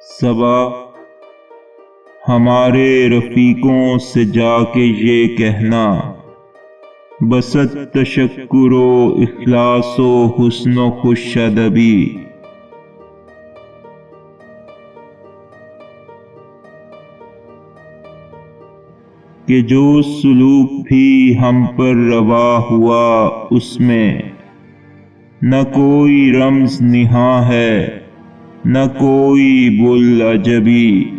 صبا ہمارے رفیقوں سے جا کے یہ کہنا، بست تشکر و اخلاص و حسن و خوش ادبی، کہ جو سلوک بھی ہم پر روا ہوا اس میں نہ کوئی رمز نہاں ہے نہ کوئی بوالعجبی۔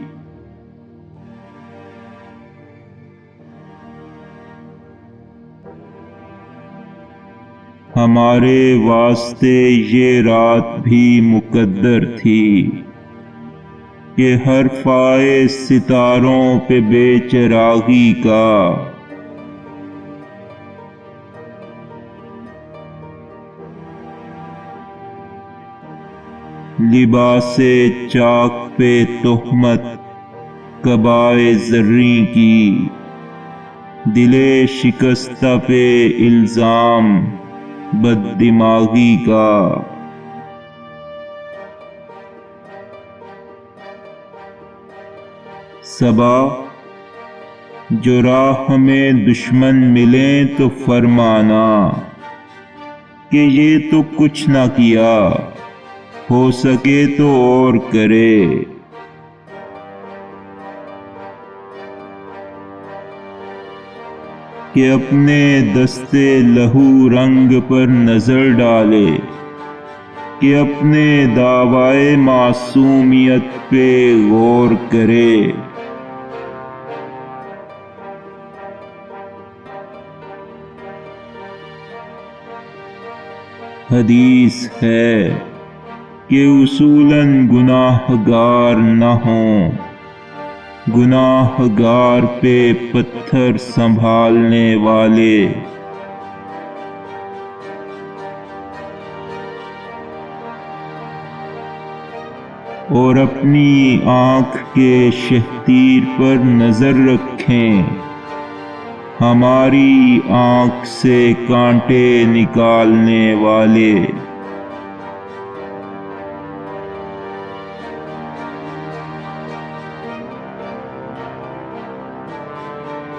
ہمارے واسطے یہ رات بھی مقدر تھی کہ ہر فائز ستاروں پہ بے چراغی کا لباس چاک پہ تہمت قبائے زریں کی، دل شکستہ پہ الزام بد دماغی کا۔ صبا جو راہ میں دشمن ملیں تو فرمانا کہ یہ تو کچھ نہ کیا، ہو سکے تو اور کرے۔ کہ اپنے دستے لہو رنگ پر نظر ڈالے، کہ اپنے دعوائے معصومیت پہ غور کرے۔ حدیث ہے کہ اصولاً گناہ گار نہ ہوں، گناہ گار پہ پتھر سنبھالنے والے۔ اور اپنی آنکھ کے شہتیر پر نظر رکھیں، ہماری آنکھ سے کانٹے نکالنے والے۔